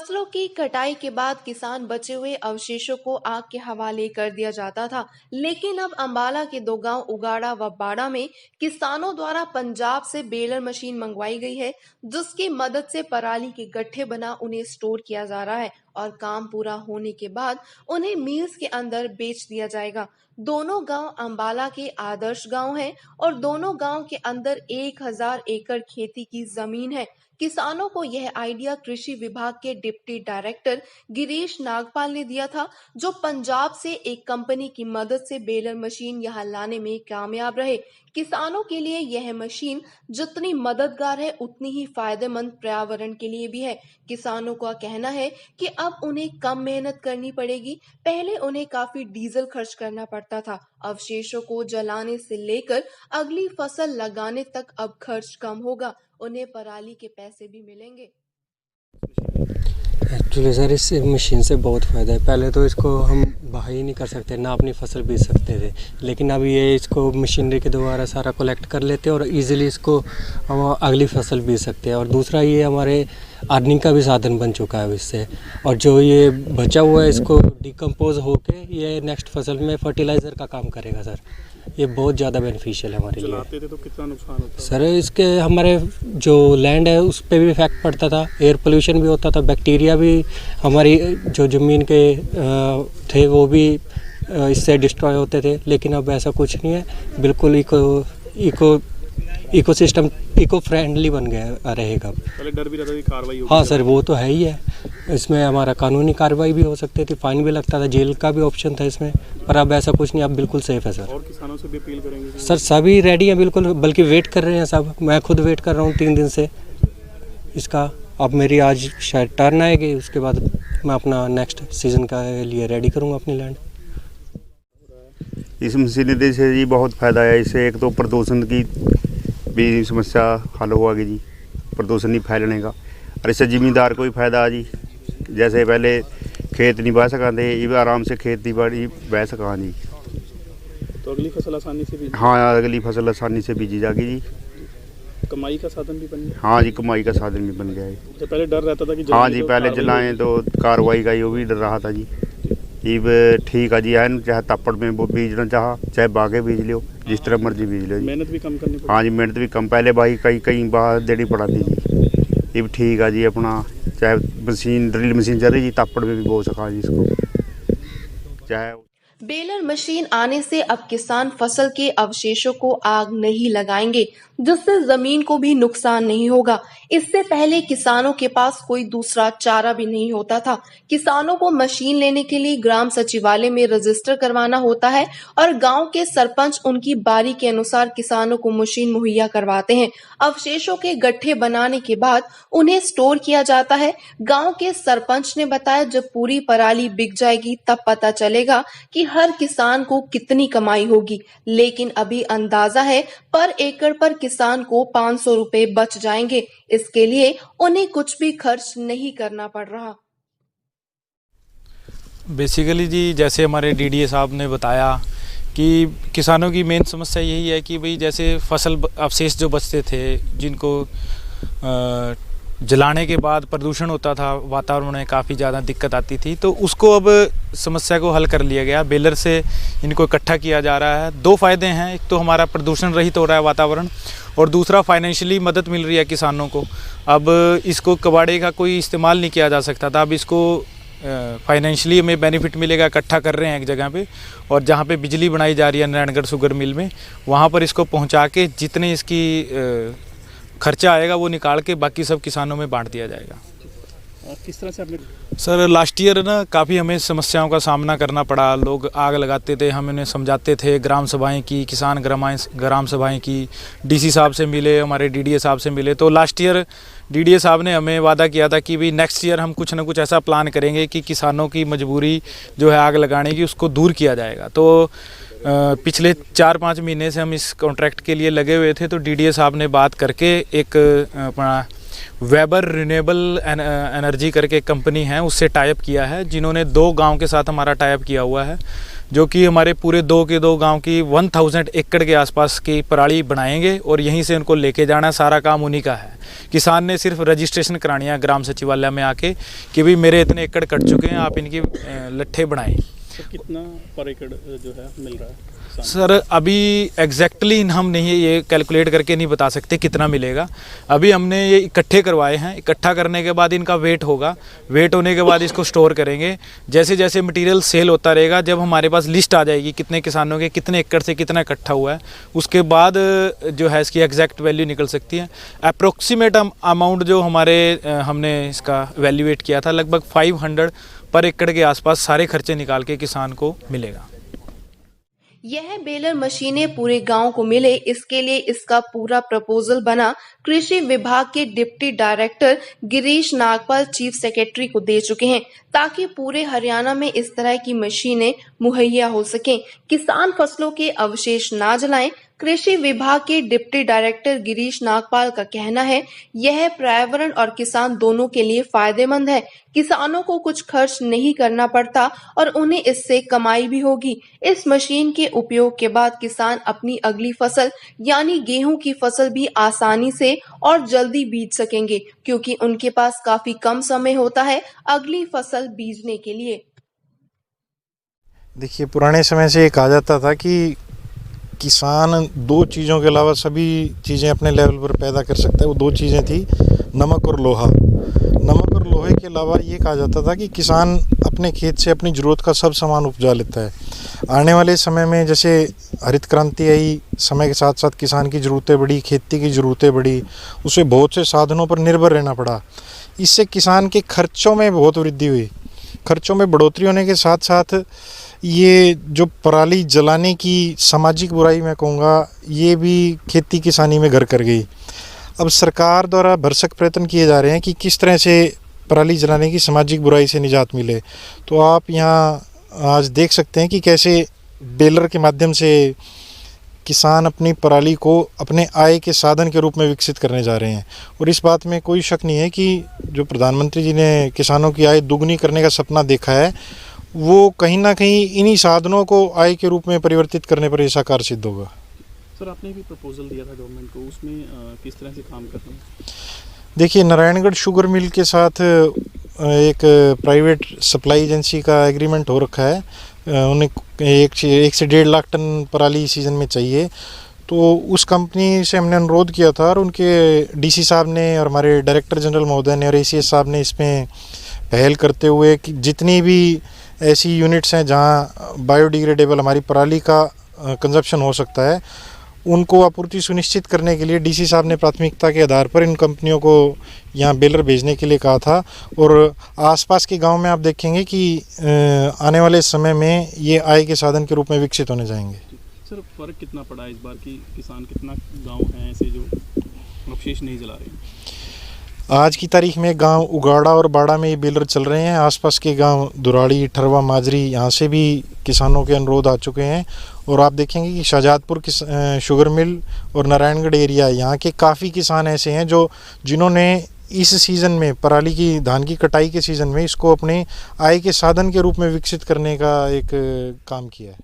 फसलों की कटाई के बाद किसान बचे हुए अवशेषों को आग के हवाले कर दिया जाता था, लेकिन अब अंबाला के दो गांव उगाड़ा व बाड़ा में किसानों द्वारा पंजाब से बेलर मशीन मंगवाई गई है, जिसकी मदद से पराली के गट्ठे बना उन्हें स्टोर किया जा रहा है और काम पूरा होने के बाद उन्हें मील्स के अंदर बेच दिया जाएगा। दोनों गांव अंबाला के आदर्श गांव हैं और दोनों गांव के अंदर 1000 एकड़ खेती की जमीन है। किसानों को यह आइडिया कृषि विभाग के डिप्टी डायरेक्टर गिरीश नागपाल ने दिया था, जो पंजाब से एक कंपनी की मदद से बेलर मशीन यहां लाने में कामयाब रहे। किसानों के लिए यह मशीन जितनी मददगार है, उतनी ही फायदेमंद पर्यावरण के लिए भी है। किसानों का कहना है कि अब उन्हें कम मेहनत करनी पड़ेगी। पहले उन्हें काफी डीजल खर्च करना पड़ता था। अवशेषों को जलाने से लेकर अगली फसल लगाने तक अब खर्च कम होगा। उन्हें पराली के पैसे भी मिलेंगे। एक्चुअली सर, इस मशीन से बहुत फ़ायदा है। पहले तो इसको हम बहा ही नहीं कर सकते, ना अपनी फसल बीज सकते थे, लेकिन अब ये इसको मशीनरी के द्वारा सारा कलेक्ट कर लेते हैं और इजीली इसको हम अगली फसल बीज सकते हैं। और दूसरा, ये हमारे अर्निंग का भी साधन बन चुका है इससे। और जो ये बचा हुआ है, इसको डिकम्पोज होके ये नेक्स्ट फसल में फर्टिलाइज़र का काम करेगा सर। ये बहुत ज़्यादा बेनिफिशियल है हमारे लिए। चलाते थे तो कितना नुकसान होता है सर? इसके हमारे जो लैंड है उस पर भी इफेक्ट पड़ता था, एयर पोल्यूशन भी होता था, बैक्टीरिया भी हमारी जो ज़मीन के थे वो भी इससे डिस्ट्रॉय होते थे। लेकिन अब ऐसा कुछ नहीं है, बिल्कुल इकोसिस्टम इको फ्रेंडली बन गया रहेगा। पहले डर भी रहता था कि कार्रवाई होगी। हाँ सर, वो तो है ही है। इसमें हमारा कानूनी कार्रवाई भी हो सकती थी, फाइन भी लगता था, जेल का भी ऑप्शन था इसमें, पर अब ऐसा कुछ नहीं, अब बिल्कुल सेफ है सर। और किसानों से भी अपील करेंगे सर? सभी रेडी हैं बिल्कुल, बल्कि वेट कर रहे हैं सब। मैं खुद वेट कर रहा हूँ 3 दिन से इसका। अब मेरी आज शायद टर्न आएगी, उसके बाद मैं अपना नेक्स्ट सीज़न का लिए रेडी करूँगा अपनी लैंड। इस मशीनरी से जी बहुत फ़ायदा है। इससे एक तो प्रदूषण की भी समस्या हल होगी जी, प्रदूषण नहीं फैलने का। और इससे ज़मींदार को भी फ़ायदा है जी। जैसे पहले खेत नहीं बह सकाते, ये आराम से खेती बाड़ी बह सका जी। तो अगली फसल आसानी से बीज। हाँ, अगली फसल आसानी से बीजी जाएगी जी। कमाई का साधन भी बन गया। हाँ जी, कमाई का साधन भी बन गया है। तो पहले डर रहता था कि हाँ जी, पहले जलाएँ तो कार्रवाई का वो भी डर रहा था जी। ये ठीक है जी, है ना, चाहे तप्पड़ में वो बीजना चाहे बागे बीज लो, जिस तरह मर्जी बीज लो जी। मेहनत भी कम करनी पड़ी। हाँ जी, मेहनत भी कम। पहले भाई कई बार देनी पड़ती जी। ये भी ठीक है जी, अपना चाहे मशीन ड्रिल मशीन चल रही जी, तप्पड़ में भी बो सका जी इसको। चाहे बेलर मशीन आने से अब किसान फसल के अवशेषों को आग नहीं लगाएंगे, जिससे जमीन को भी नुकसान नहीं होगा। इससे पहले किसानों के पास कोई दूसरा चारा भी नहीं होता था। किसानों को मशीन लेने के लिए ग्राम सचिवालय में रजिस्टर करवाना होता है और गांव के सरपंच उनकी बारी के अनुसार किसानों को मशीन मुहैया करवाते हैं। अवशेषों के गट्ठे बनाने के बाद उन्हें स्टोर किया जाता है। गांव के सरपंच ने बताया, जब पूरी पराली बिक जाएगी तब पता चलेगा कि हर किसान को कितनी कमाई होगी। लेकिन अभी अंदाजा है पर एकड़ पर किसान को 500 रुपए बच जाएंगे। इसके लिए उन्हें कुछ भी खर्च नहीं करना पड़ रहा। बेसिकली जी, जैसे हमारे डीडीए साहब ने बताया कि किसानों की मेन समस्या यही है कि भाई जैसे फसल अवशेष जो बचते थे, जिनको जलाने के बाद प्रदूषण होता था, वातावरण में काफ़ी ज़्यादा दिक्कत आती थी, तो उसको अब समस्या को हल कर लिया गया। बेलर से इनको इकट्ठा किया जा रहा है। 2 फ़ायदे हैं, एक तो हमारा प्रदूषण रहित हो रहा है वातावरण, और दूसरा फाइनेंशियली मदद मिल रही है किसानों को। अब इसको कबाड़े का कोई इस्तेमाल नहीं किया जा सकता था, अब इसको फाइनेंशियली हमें बेनिफिट मिलेगा। इकट्ठा कर रहे हैं एक जगह पे, और जहाँ पे बिजली बनाई जा रही है नारायणगढ़ शुगर मिल में, वहाँ पर इसको पहुँचा के जितने इसकी खर्चा आएगा वो निकाल के बाकी सब किसानों में बांट दिया जाएगा। किस तरह से आपने? सर, लास्ट ईयर ना काफ़ी हमें समस्याओं का सामना करना पड़ा। लोग आग लगाते थे, हम उन्हें समझाते थे, ग्राम सभाएं की, किसान ग्राम सभाएं की, डीसी साहब से मिले, हमारे डीडीए साहब से मिले। तो लास्ट ईयर डीडीए साहब ने हमें वादा किया था कि भाई नेक्स्ट ईयर हम कुछ ना कुछ ऐसा प्लान करेंगे कि किसानों की मजबूरी जो है आग लगाने की, उसको दूर किया जाएगा। तो पिछले 4-5 महीने से हम इस कॉन्ट्रैक्ट के लिए लगे हुए थे। तो डीडीए साहब ने बात करके एक अपना वेबर रिन्यूएबल एनर्जी करके कंपनी है, उससे टाइप किया है, जिन्होंने 2 गांव के साथ हमारा टाइप किया हुआ है। जो कि हमारे पूरे 2 गांव की 1000 एकड़ के आसपास की पराली बनाएंगे और यहीं से उनको लेके जाना, सारा काम उन्हीं का है। किसान ने सिर्फ रजिस्ट्रेशन करानी है ग्राम सचिवालय में आके कि भाई मेरे इतने एकड़ कट चुके हैं, आप इनकी लट्ठे बनाएं। तो कितना पर एकड़ जो है मिल रहा है? सर अभी एग्जैक्टली हम नहीं ये कैलकुलेट करके नहीं बता सकते कितना मिलेगा। अभी हमने ये इकट्ठे करवाए हैं, इकट्ठा करने के बाद इनका वेट होगा, वेट होने के बाद इसको स्टोर करेंगे। जैसे जैसे मटेरियल सेल होता रहेगा, जब हमारे पास लिस्ट आ जाएगी कितने किसानों के कितने एकड़ से कितना इकट्ठा हुआ है, उसके बाद जो है इसकी एग्जैक्ट वैल्यू निकल सकती है। अप्रोक्सीमेट अमाउंट जो हमने इसका वैल्यूएट किया था, लगभग 500 पर एकड़ के आसपास सारे खर्चे निकाल के किसान को मिलेगा। यह बेलर मशीनें पूरे गांव को मिले, इसके लिए इसका पूरा प्रपोजल बना कृषि विभाग के deputy director Girish Nagpal chief secretary को दे चुके हैं, ताकि पूरे हरियाणा में इस तरह की मशीनें मुहैया हो सकें, किसान फसलों के अवशेष ना जलाएं। कृषि विभाग के डिप्टी डायरेक्टर गिरीश नागपाल का कहना है, यह पर्यावरण और किसान दोनों के लिए फायदेमंद है। किसानों को कुछ खर्च नहीं करना पड़ता और उन्हें इससे कमाई भी होगी। इस मशीन के उपयोग के बाद किसान अपनी अगली फसल यानी गेहूं की फसल भी आसानी से और जल्दी बीज सकेंगे, क्योंकि उनके पास काफी कम समय होता है अगली फसल बीजने के लिए। देखिए, पुराने समय से ये कहा जाता था कि किसान 2 चीज़ों के अलावा सभी चीज़ें अपने लेवल पर पैदा कर सकता है। वो 2 चीज़ें थी, नमक और लोहा। नमक और लोहे के अलावा ये कहा जाता था कि किसान अपने खेत से अपनी ज़रूरत का सब सामान उपजा लेता है। आने वाले समय में जैसे हरित क्रांति आई, समय के साथ साथ किसान की ज़रूरतें बढ़ी, खेती की ज़रूरतें बढ़ी, उसे बहुत से साधनों पर निर्भर रहना पड़ा। इससे किसान के खर्चों में बहुत वृद्धि हुई। खर्चों में बढ़ोतरी होने के साथ साथ ये जो पराली जलाने की सामाजिक बुराई मैं कहूँगा, ये भी खेती किसानी में घर कर गई। अब सरकार द्वारा भरसक प्रयत्न किए जा रहे हैं कि किस तरह से पराली जलाने की सामाजिक बुराई से निजात मिले। तो आप यहाँ आज देख सकते हैं कि कैसे बेलर के माध्यम से किसान अपनी पराली को अपने आय के साधन के रूप में विकसित करने जा रहे हैं। और इस बात में कोई शक नहीं है कि जो प्रधानमंत्री जी ने किसानों की आय दुगनी करने का सपना देखा है, वो कहीं ना कहीं इन्हीं साधनों को आय के रूप में परिवर्तित करने पर साकार सिद्ध होगा। सर, आपने भी प्रपोजल दिया था गवर्नमेंट को, उसमें किस तरह से काम कर रहे हैं? देखिए, नारायणगढ़ शुगर मिल के साथ एक प्राइवेट सप्लाई एजेंसी का एग्रीमेंट हो रखा है। उन्हें 1 से 1.5 लाख टन पराली सीज़न में चाहिए। तो उस कंपनी से हमने अनुरोध किया था और उनके डीसी साहब ने और हमारे डायरेक्टर जनरल महोदय ने और एसीएस साहब ने इसमें पहल करते हुए कि जितनी भी ऐसी यूनिट्स हैं जहां बायोडिग्रेडेबल हमारी पराली का कंजप्शन हो सकता है, उनको आपूर्ति सुनिश्चित करने के लिए डीसी साहब ने प्राथमिकता के आधार पर इन कंपनियों को यहाँ बेलर भेजने के लिए कहा था। और आसपास के गांव में आप देखेंगे कि आने वाले समय में ये आय के साधन के रूप में विकसित होने जाएंगे। सर, फ़र्क कितना पड़ा इस बार की? किसान कितना गांव हैं ऐसे जो अवशेष नहीं जला रहे? आज की तारीख में गांव उगाड़ा और बाड़ा में ये बेलर चल रहे हैं। आसपास के गांव दुराड़ी, ठरवा, माजरी, यहाँ से भी किसानों के अनुरोध आ चुके हैं। और आप देखेंगे कि शाहजादपुर शुगर मिल और नारायणगढ़ एरिया, यहाँ के काफ़ी किसान ऐसे हैं जिन्होंने इस सीज़न में पराली की धान की कटाई के सीज़न में इसको अपने आय के साधन के रूप में विकसित करने का एक काम किया है।